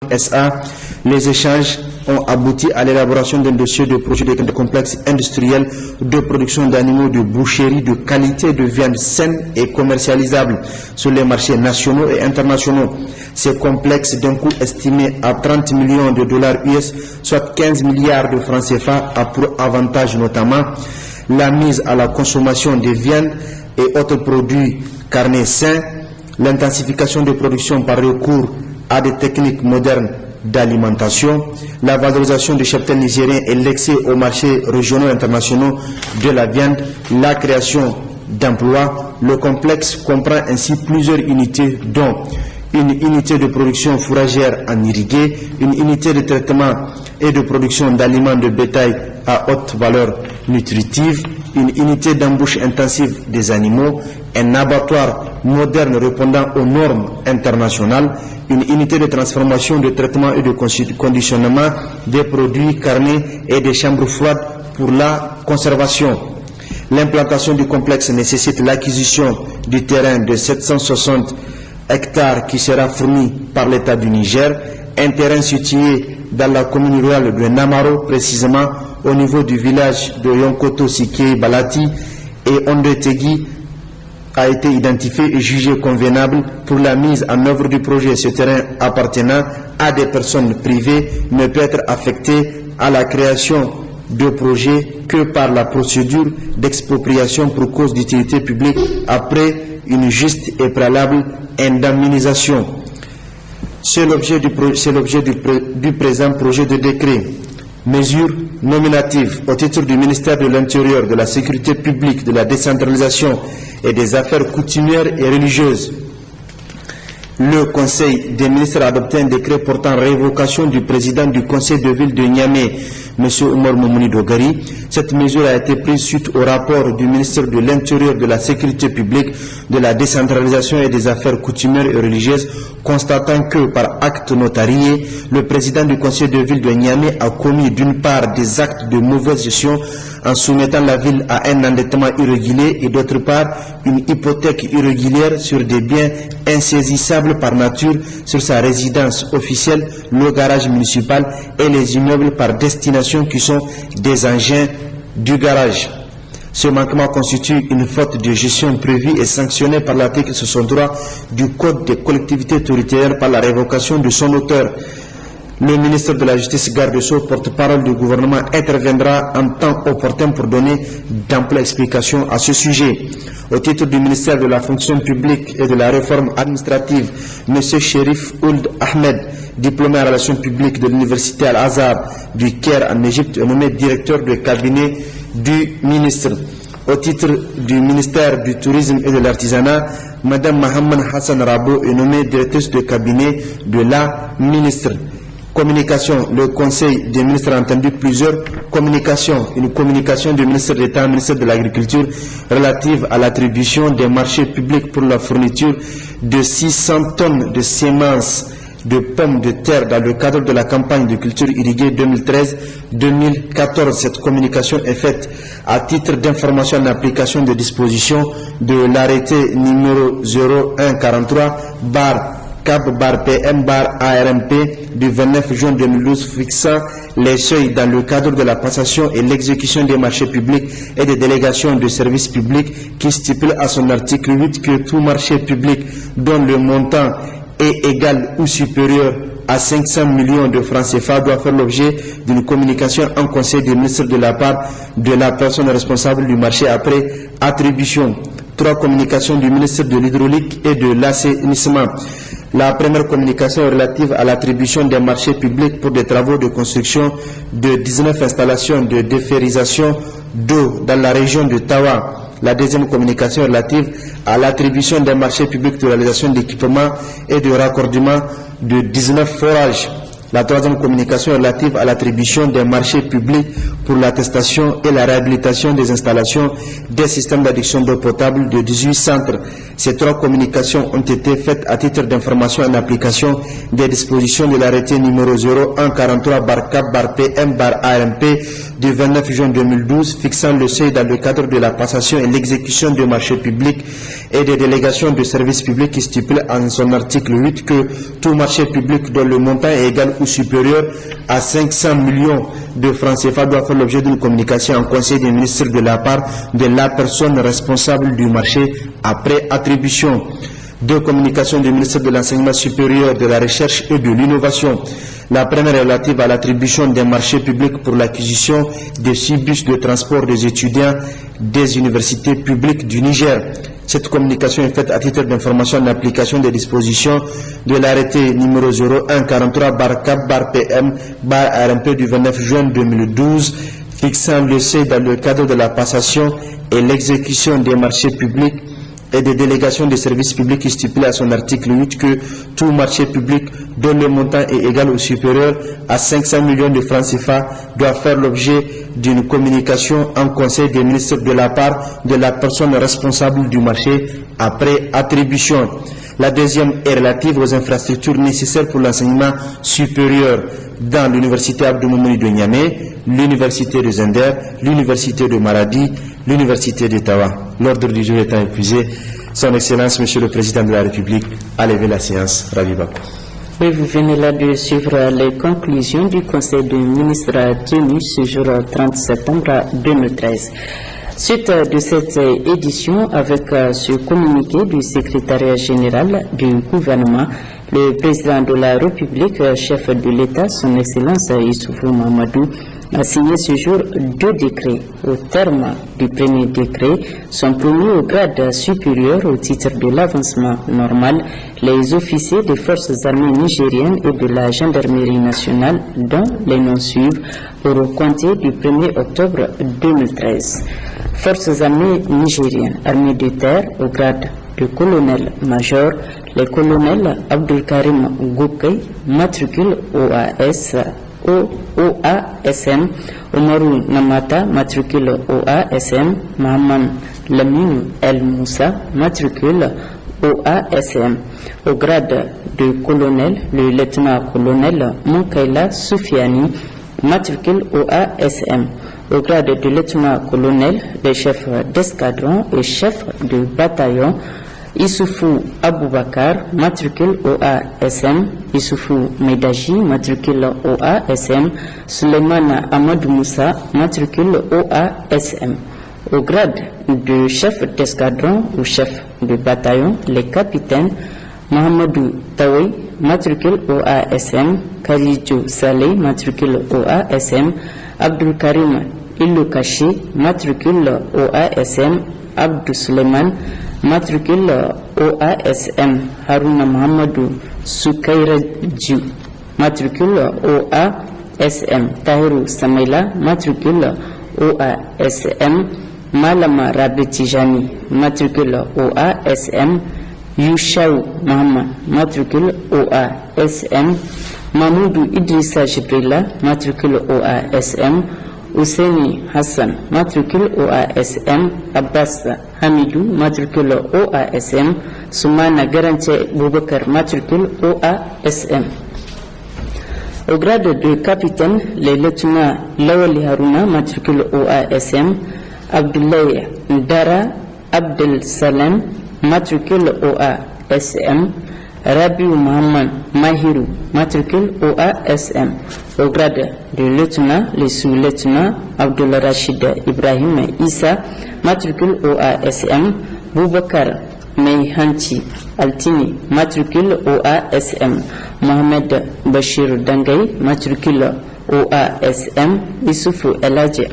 SA, les échanges ont abouti à l'élaboration d'un dossier de projet de complexe industriel de production d'animaux de boucherie de qualité de viande saine et commercialisable sur les marchés nationaux et internationaux. Ces complexes d'un coût estimé à 30 millions de dollars US, soit 15 milliards de francs CFA, a pour avantage notamment la mise à la consommation de viande et autres produits carnés sains, l'intensification de production par recours à des techniques modernes d'alimentation, la valorisation du cheptel nigérien et l'accès aux marchés régionaux et internationaux de la viande, la création d'emplois. Le complexe comprend ainsi plusieurs unités, dont une unité de production fourragère en irrigué, une unité de traitement et de production d'aliments de bétail à haute valeur nutritive, une unité d'embauche intensive des animaux, un abattoir moderne répondant aux normes internationales, une unité de transformation, de traitement et de conditionnement des produits carnés et des chambres froides pour la conservation. L'implantation du complexe nécessite l'acquisition du terrain de 760 hectares qui sera fourni par l'État du Niger, un terrain situé dans la commune rurale de Namaro, précisément au niveau du village de Yonkoto Sike Balati, et Ondetegui a été identifié et jugé convenable pour la mise en œuvre du projet. Ce terrain appartenant à des personnes privées ne peut être affecté à la création de projets que par la procédure d'expropriation pour cause d'utilité publique après une juste et préalable indemnisation. C'est l'objet du présent projet de décret. Mesures nominatives au titre du ministère de l'Intérieur, de la Sécurité publique, de la décentralisation et des affaires coutumières et religieuses. Le Conseil des ministres a adopté un décret portant révocation du président du Conseil de ville de Niamey, M. Oumar Moumouni Dogari. Cette mesure a été prise suite au rapport du ministre de l'Intérieur, de la Sécurité publique, de la décentralisation et des affaires coutumières et religieuses, constatant que, par acte notarié, le président du Conseil de ville de Niamey a commis d'une part des actes de mauvaise gestion en soumettant la ville à un endettement irrégulier et d'autre part une hypothèque irrégulière sur des biens insaisissables par nature sur sa résidence officielle, le garage municipal et les immeubles par destination qui sont des engins du garage. Ce manquement constitue une faute de gestion prévue et sanctionnée par l'article 63 du Code des collectivités territoriales par la révocation de son auteur. Le ministre de la Justice, garde des Sceaux, porte-parole du gouvernement, interviendra en temps opportun pour donner d'amples explications à ce sujet. Au titre du ministère de la Fonction publique et de la Réforme administrative, M. Sherif Ould Ahmed, diplômé en relations publiques de l'Université Al-Azhar du Caire en Égypte, est nommé directeur de cabinet du ministre. Au titre du ministère du Tourisme et de l'Artisanat, Mme Mohamed Hassan Rabo est nommée directrice de cabinet de la ministre. Communication, le Conseil des ministres a entendu plusieurs communications. Une communication du ministre d'État, ministre de l'Agriculture, relative à l'attribution des marchés publics pour la fourniture de 600 tonnes de semences de pommes de terre dans le cadre de la campagne de culture irriguée 2013-2014. Cette communication est faite à titre d'information en application des dispositions de l'arrêté numéro 0143/CAB/PM/ARMP du 29 juin 2012 fixant les seuils dans le cadre de la passation et l'exécution des marchés publics et des délégations de services publics, qui stipule à son article 8 que tout marché public dont le montant est égal ou supérieur à 500 millions de francs CFA doit faire l'objet d'une communication en Conseil des ministres de la part de la personne responsable du marché après attribution. 3 communications du ministre de l'Hydraulique et de l'Assainissement. La première communication est relative à l'attribution des marchés publics pour des travaux de construction de 19 installations de déferrisation d'eau dans la région de Tawa. La deuxième communication est relative à l'attribution des marchés publics de réalisation d'équipements et de raccordement de 19 forages. La troisième communication est relative à l'attribution des marchés publics pour pour l'attestation et la réhabilitation des installations des systèmes d'adduction d'eau potable de 18 centres. Ces 3 communications ont été faites à titre d'information en application des dispositions de l'arrêté numéro 0143/CAP/PM/AMP du 29 juin 2012 fixant le seuil dans le cadre de la passation et l'exécution de marchés publics et des délégations de services publics qui stipule en son article 8 que tout marché public dont le montant est égal ou supérieur à 500 millions de francs CFA doit faire l'objet d'une communication en Conseil des ministres de la part de la personne responsable du marché après attribution. 2 communications du ministre de l'Enseignement supérieur, de la Recherche et de l'Innovation. La première est relative à l'attribution des marchés publics pour l'acquisition de 6 bus de transport des étudiants des universités publiques du Niger. Cette communication est faite à titre d'information en application des dispositions de l'arrêté numéro 0143/CAP/PM/ARMP du 29 juin 2012 fixant le seuil dans le cadre de la passation et l'exécution des marchés publics et des délégations de services publics qui stipule à son article 8 que tout marché public dont le montant est égal ou supérieur à 500 millions de francs CFA doit faire l'objet d'une communication en Conseil des ministres de la part de la personne responsable du marché après attribution. La deuxième est relative aux infrastructures nécessaires pour l'enseignement supérieur dans l'université Abdou Moumouni de Niamey, l'université de Zender, l'université de Maradi, l'université d'Ottawa. L'ordre du jour étant épuisé, Son Excellence, Monsieur le Président de la République, a levé la séance. Ravi Bakou. Oui, vous venez là de suivre les conclusions du Conseil des ministres tenu ce jour 30 septembre 2013. Suite de cette édition, avec ce communiqué du secrétariat général du gouvernement, le président de la République, chef de l'État, son Excellence Issoufou Mahamadou, a signé ce jour 2 décrets. Au terme du premier décret, sont promus au grade supérieur au titre de l'avancement normal les officiers des forces armées nigériennes et de la gendarmerie nationale, dont les noms suivent, pour compter du 1er octobre 2013. Forces armées nigériennes, armée de terre au grade de colonel-major, les colonels Abdul Karim Goukay, matricule OASM, Omarou Namata, matricule OASM, Mahaman Lamine El Moussa, matricule OASM. Au grade de colonel, le lieutenant-colonel Moukaila Soufiani, matricule OASM. Au grade de lieutenant-colonel, les chefs d'escadron et chefs de bataillon, Issoufou Aboubakar, matricule OASM, Issoufou Medaji, matricule OASM, Suleiman Amadou Moussa, matricule OASM. Au grade de chef d'escadron ou chef de bataillon, les capitaines Mohamedou Taoui, matricule OASM, Khalidjo Saleh, matricule OASM, Abdul Karim Iloukachi, matricule OASM, Abdou Suleiman, matricule OASM, Haruna Mohamedou Soukairadiou, matricule OASM, Tahirou Samaila, matricule OASM, Malama Rabetijani, matricule OASM, Youchaou Mohamed, matricule OASM, Mahmoudou Idrissa Jibrila, matricule OASM, Ouseni Hassan, matricule OASM, Abbas Hamidou, matricule OASM, Soumana Garantie Boubakar, matricule OASM. Au grade de capitaine, les lieutenants Lawali Haruna, matricule OASM, Abdoulaye Ndara Abdel Salem, matricule OASM, Rabiou Mohamed Mahirou, matricule OASM. Au grade de lieutenant, les sous-lieutenants Abdul Rachid Ibrahim Issa, matricule OASM, Boubakar Meihanti Altini, matricule OASM, Mohamed Bachir Dangay, matricule OASM, Issoufou Elhaji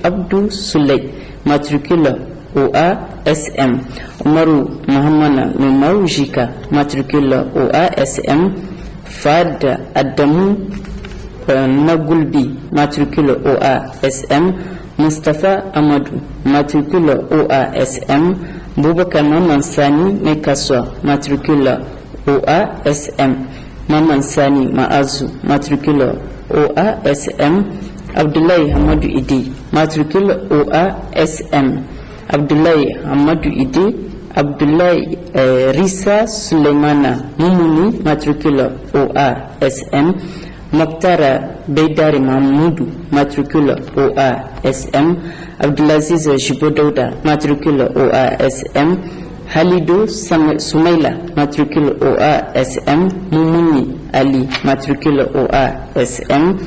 Abdou Souley, matricule OASM, Omarou Mohamed Moumaou Jika, matricule OASM, Fad Adamou Nagoulbi, matricule OASM, Mustafa Amadou, matricule OASM, Boubakar Maman Sani Mekaswa, matricule OASM, Maman Sani Maazou, matricule OASM, Abdoulaye Hamadou Idi, matricule OASM. Abdoulaye Hamadou Idi, Abdoulaye Rissa Suleimana Moumouni, matricule OASM. Mokhtar Beidari Mahmoudou, matricule OASM. Abdelaziz Jibodouda, matricule OASM. Halidou Soumaïla, matricule OASM. Moumouni Ali, matricule OASM.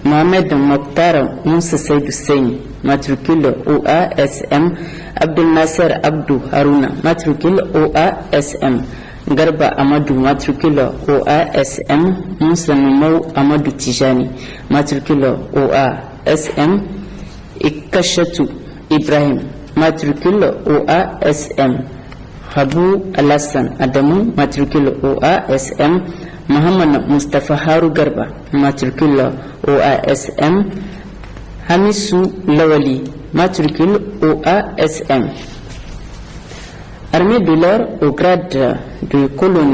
Mohamed Mokhtar Moussa Seydou Seyni, matricule OASM. Abdel Nasser Abdou Harouna, matricule OASM. Garba Amadou, matricule OASM. Moussa Noumou Amadou Tijani, matricule OASM. Ikashatou Ibrahim, matricule OASM. Habou Alassane Adamou, matricule OASM. Mohamed Mustafa Harou Garba, matricule OASM. Hamissou Lawali, matricule OASM. Armée de l'air au grade de colonel.